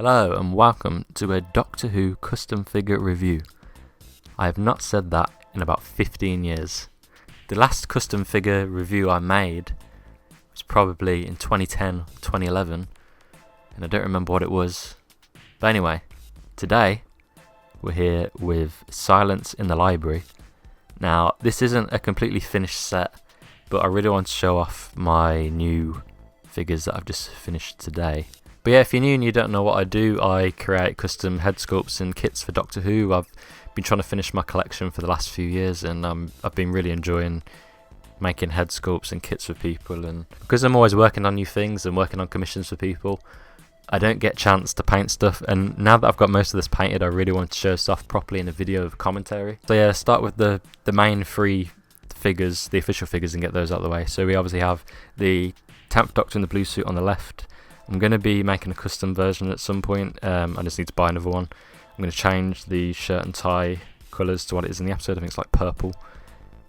Hello and welcome to a Doctor Who custom figure review. I have not said that in about 15 years. The last custom figure review I made was probably in 2010, 2011, and I don't remember what it was. But anyway, today we're here with Silence in the Library. Now, this isn't a completely finished set, but I really want to show off my new figures that I've just finished today. But yeah, if you're new and you don't know what I do, I create custom head sculpts and kits for Doctor Who. I've been trying to finish my collection for the last few years, and I've been really enjoying making head sculpts and kits for people. And because I'm always working on new things and working on commissions for people, I don't get a chance to paint stuff. And now that I've got most of this painted, I really want to show stuff properly in a video of commentary. So yeah, start with the main three figures, the official figures, and get those out of the way. So we obviously have the 10th Doctor in the blue suit on the left. I'm going to be making a custom version at some point. I just need to buy another one. I'm going to change the shirt and tie colours to what it is in the episode. I think it's like purple.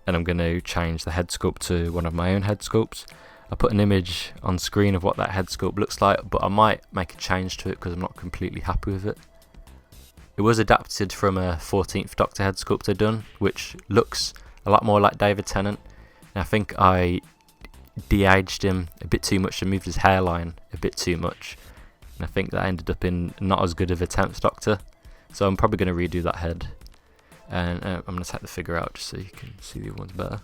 And I'm going to change the head sculpt to one of my own head sculpts. I put an image on screen of what that head sculpt looks like, but I might make a change to it because I'm not completely happy with it. It was adapted from a 14th Doctor head sculpt I'd done, which looks a lot more like David Tennant. And I think I de-aged him a bit too much and moved his hairline a bit too much, and I think that ended up in not as good of a 10th Doctor, so I'm probably going to redo that head, and I'm going to take the figure out just so you can see the other ones better.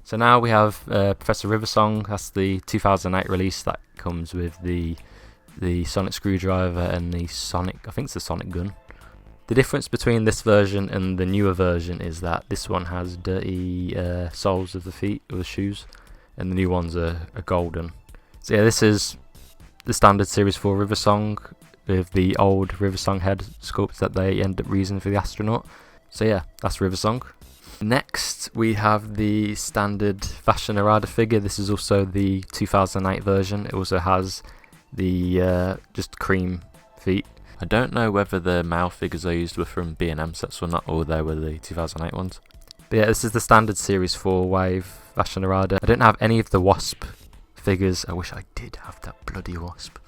So now we have Professor Riversong. That's the 2008 release that comes with the sonic screwdriver and the sonic, I think it's the sonic gun. The difference between this version and the newer version is that this one has dirty soles of the feet, or the shoes, and the new ones are golden. So yeah, this is the standard Series 4 Riversong with the old Riversong head sculpt that they end up reusing for the astronaut. So yeah, that's Riversong. Next we have the standard Fashion Narada figure. This is also the 2008 version. It also has the just cream feet. I don't know whether the male figures I used were from B&M sets or not, or they were the 2008 ones. But yeah, this is the standard Series 4 Wave Fashion Narada. I don't have any of the Wasp figures. I wish I did have that bloody Wasp.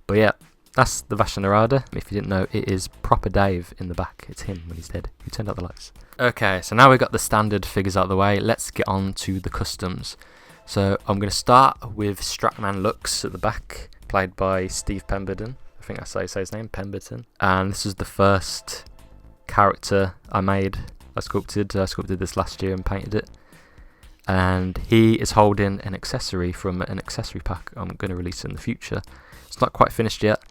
But yeah, that's the Fashion Narada. If you didn't know, it is proper Dave in the back. It's him when he's dead. Who turned out the lights? Okay, so now we've got the standard figures out of the way. Let's get on to the customs. So I'm going to start with Stratman Lux at the back, played by Steve Pemberton. I think I say his name, Pemberton. And this is the first character I made. I sculpted this last year and painted it, and he is holding an accessory from an accessory pack I'm going to release in the future. It's not quite finished yet,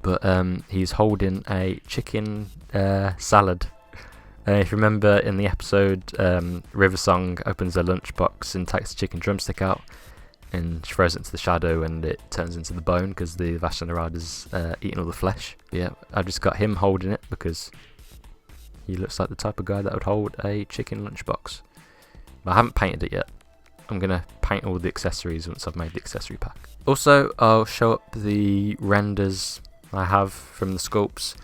but he's holding a chicken salad. If you remember in the episode, Riversong opens a lunchbox and takes a chicken drumstick out, and she throws it into the shadow and it turns into the bone because the Vasha Narada's eating all the flesh. Yeah, I just got him holding it because he looks like the type of guy that would hold a chicken lunchbox. But I haven't painted it yet. I'm going to paint all the accessories once I've made the accessory pack. Also, I'll show up the renders I have from the sculpts.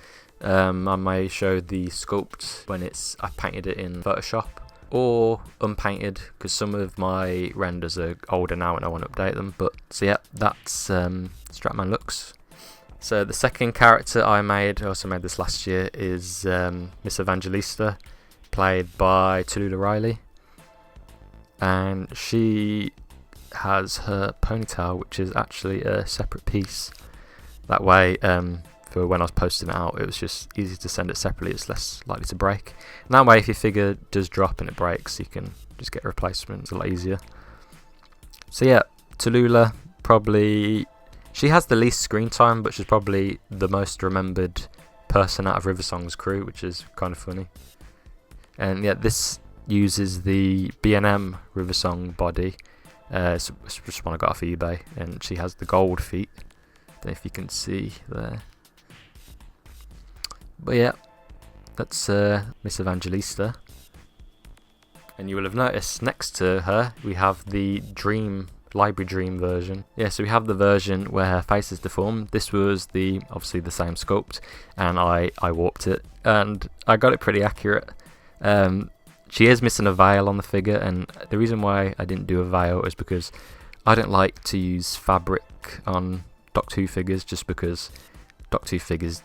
I may show the sculpt when I painted it in Photoshop, or unpainted, because some of my renders are older now and I want to update them. But so yeah, that's Stratman Lux. So the second character I also made this last year, is Miss Evangelista, played by Tallulah Riley. And she has her ponytail, which is actually a separate piece. That way, for when I was posting it out, it was just easy to send it separately. It's less likely to break. And that way, if your figure does drop and it breaks, you can just get a replacement. It's a lot easier. So yeah, Tallulah, probably... She has the least screen time, but she's probably the most remembered person out of Riversong's crew, which is kind of funny. And yeah, this uses the B&M Riversong body. It's just one I got off eBay, and she has the gold feet. Don't know if you can see there. But yeah, that's Miss Evangelista. And you will have noticed next to her we have the Library Dream version. Yeah, so we have the version where her face is deformed. This was obviously the same sculpt, and I warped it, and I got it pretty accurate. She is missing a veil on the figure, and the reason why I didn't do a veil is because I don't like to use fabric on Doctor Who figures, just because Doctor Who figures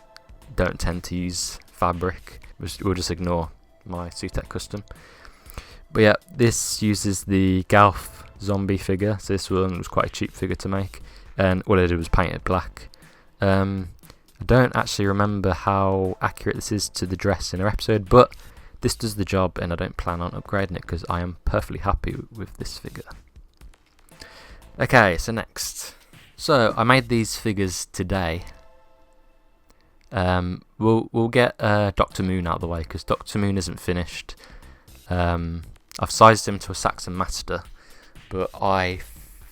don't tend to use fabric. We'll just ignore my Sutek custom. But yeah, this uses the Galf zombie figure. So this one was quite a cheap figure to make, and all I did was paint it black. I don't actually remember how accurate this is to the dress in our episode, but this does the job, and I don't plan on upgrading it because I am perfectly happy with this figure. Okay, so next. So I made these figures today. We'll get Dr. Moon out of the way because Dr. Moon isn't finished. I've sized him to a Saxon Master, but I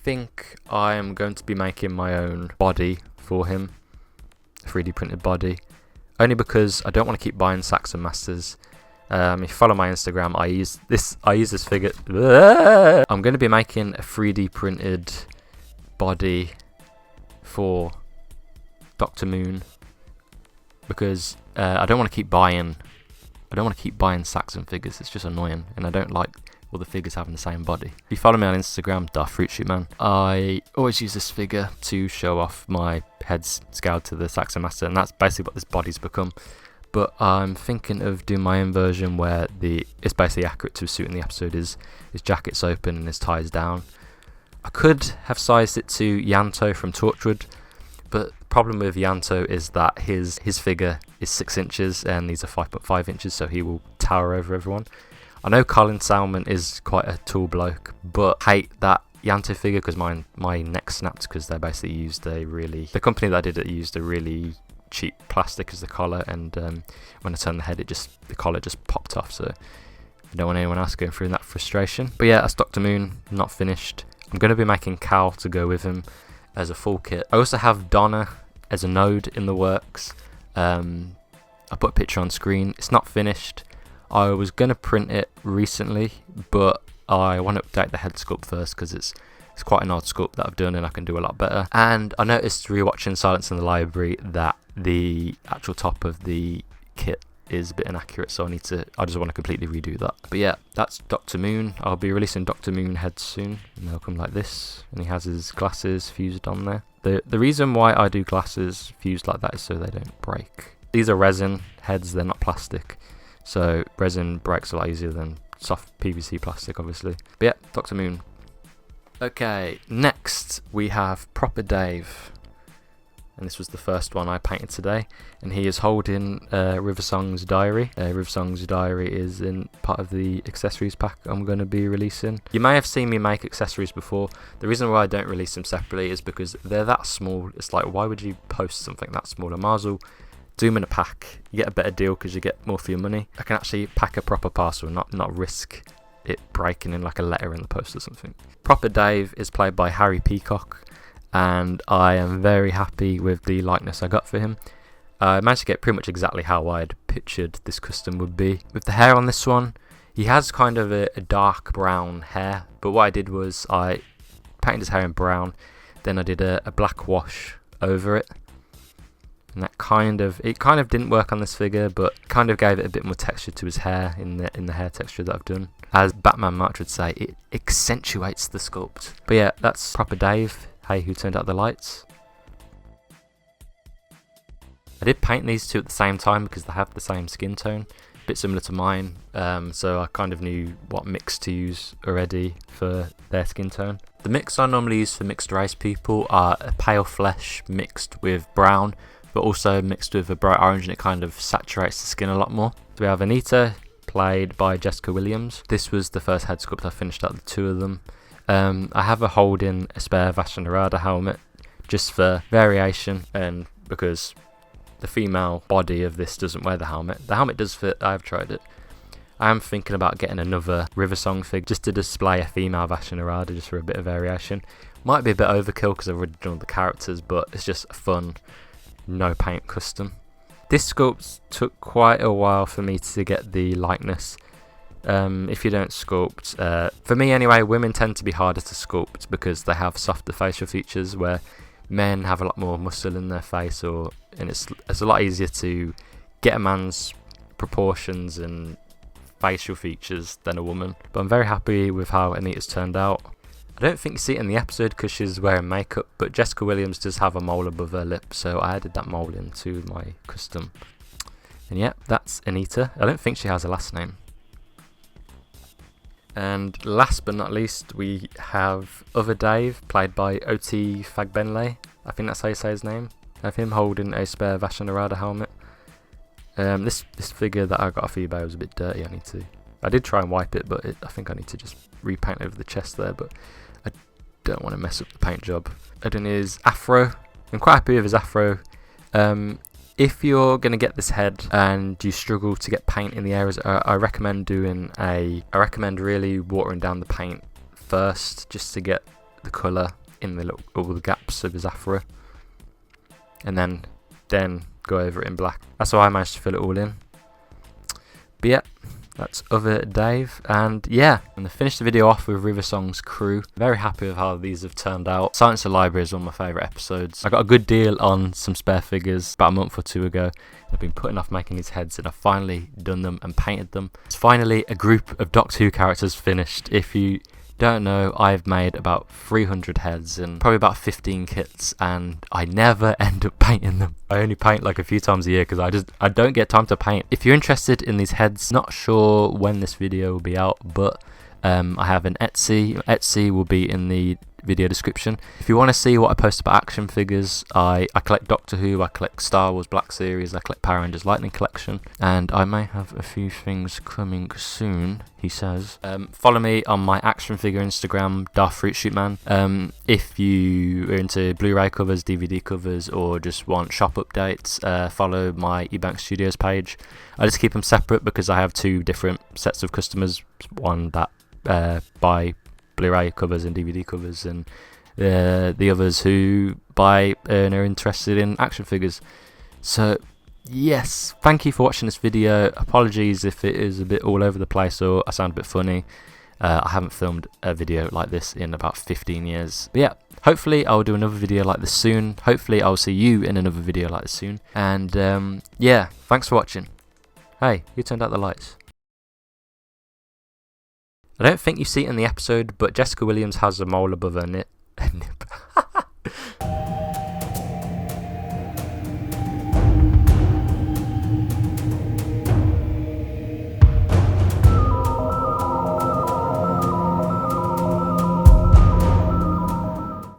think I am going to be making my own body for him, a 3D printed body, only because I don't want to keep buying Saxon Masters. If you follow my Instagram, I use this figure. I'm going to be making a 3D printed body for Dr. Moon because I don't want to keep buying Saxon figures. It's just annoying, and I don't like all the figures having the same body. If you follow me on Instagram, @FruitShootMan, I always use this figure to show off my heads scaled to the Saxon Master, and that's basically what this body's become. But I'm thinking of doing my own version where it's basically accurate to a suit in the episode. His jacket's open and his tie's down. I could have sized it to Yanto from Torchwood, but the problem with Yanto is that his figure is 6 inches and these are 5.5 inches, so he will tower over everyone. I know Colin Salmon is quite a tall bloke, but I hate that Yanto figure because my neck snapped because they basically used the company that did it used a really cheap plastic as the collar, and when I turned the head, the collar just popped off, so I don't want anyone else going through that frustration. But yeah, that's Dr. Moon, not finished. I'm going to be making Cal to go with him as a full kit. I also have Donna as a node in the works. I put a picture on screen. It's not finished. I was going to print it recently, but I want to update the head sculpt first because it's quite an odd sculpt that I've done and I can do a lot better. And I noticed rewatching Silence in the Library that the actual top of the kit is a bit inaccurate, so I just want to completely redo that. But yeah, that's Dr. Moon. I'll be releasing Dr. Moon heads soon, and they'll come like this, and he has his glasses fused on there. The reason why I do glasses fused like that is so they don't break. These are resin heads, they're not plastic, so resin breaks a lot easier than soft PVC plastic, obviously. But yeah, Dr. Moon. Okay, next we have Proper Dave, and this was the first one I painted today, and he is holding Riversong's diary. Riversong's diary is in part of the accessories pack I'm going to be releasing. You may have seen me make accessories before. The reason why I don't release them separately is because they're that small. It's like, why would you post something that small? I might as well do them in a pack. You get a better deal because you get more for your money. I can actually pack a proper parcel and not risk it breaking in like a letter in the post or something. Proper Dave is played by Harry Peacock, and I am very happy with the likeness I got for him. I managed to get pretty much exactly how I'd pictured this custom would be. With the hair on this one, he has kind of a dark brown hair, but what I did was I painted his hair in brown, then I did a black wash over it, and it kind of didn't work on this figure, but kind of gave it a bit more texture to his hair in the hair texture that I've done. As Batman March would say, it accentuates the sculpt. But yeah, that's Proper Dave. Hey, who turned out the lights? I did paint these two at the same time because they have the same skin tone, a bit similar to mine, so I kind of knew what mix to use already for their skin tone. The mix I normally use for mixed race people are a pale flesh mixed with brown, but also mixed with a bright orange, and it kind of saturates the skin a lot more. So we have Anita, played by Jessica Williams. This was the first head sculpt I finished out of the two of them. I have a holding a spare Vashnarada helmet just for variation, and because the female body of this doesn't wear the helmet. The helmet does fit, I've tried it. I am thinking about getting another Riversong fig just to display a female Vashnarada just for a bit of variation. Might be a bit overkill because I've already done all the characters, but it's just a fun no paint custom. This sculpt took quite a while for me to get the likeness. If you don't sculpt, for me anyway, women tend to be harder to sculpt because they have softer facial features, where men have a lot more muscle in their face, and it's a lot easier to get a man's proportions and facial features than a woman. But I'm very happy with how Anita's turned out. I don't think you see it in the episode because she's wearing makeup, but Jessica Williams does have a mole above her lip, so I added that mole into my custom. And yeah, that's Anita. I don't think she has a last name. And last but not least, we have Other Dave, played by Oti Fagbenle. I think that's how you say his name. I have him holding a spare Vashanarada helmet. This figure that I got off eBay was a bit dirty. I did try and wipe it, but I think I need to just repaint over the chest there, but I don't want to mess up the paint job. Adding his afro. I'm quite happy with his afro. If you're going to get this head and you struggle to get paint in the areas, I recommend really watering down the paint first, just to get the colour in all the gaps of his afro, and then go over it in black. That's how I managed to fill it all in. But yeah, that's Other Dave, and yeah, and I finished the video off with River Song's crew. Very happy with how these have turned out. Silence of the Library is one of my favourite episodes. I got a good deal on some spare figures about a month or two ago. I've been putting off making these heads, and I've finally done them and painted them. It's finally a group of Doctor Who characters finished. If you don't know, I've made about 300 heads and probably about 15 kits, and I never end up painting them. I only paint like a few times a year because I don't get time to paint. If you're interested in these heads, not sure when this video will be out, but I have an Etsy. Etsy will be in the video description. If you want to see what I post about action figures, I collect Doctor Who, I collect Star Wars Black Series, I collect Power Rangers Lightning Collection, and I may have a few things coming soon, he says. Follow me on my action figure Instagram, Darth Fruit Shoot Man. If you are into Blu-ray covers, DVD covers, or just want shop updates, follow my Ebanks Studios page. I just keep them separate because I have two different sets of customers, one that buy Blu-ray covers and DVD covers, and the others who buy and are interested in action figures. So yes, thank you for watching this video. Apologies if it is a bit all over the place or I sound a bit funny. I haven't filmed a video like this in about 15 years. But yeah, hopefully I'll do another video like this soon. Hopefully I'll see you in another video like this soon. And yeah, thanks for watching. Hey, who turned out the lights? I don't think you see it in the episode, but Jessica Williams has a mole above her nip.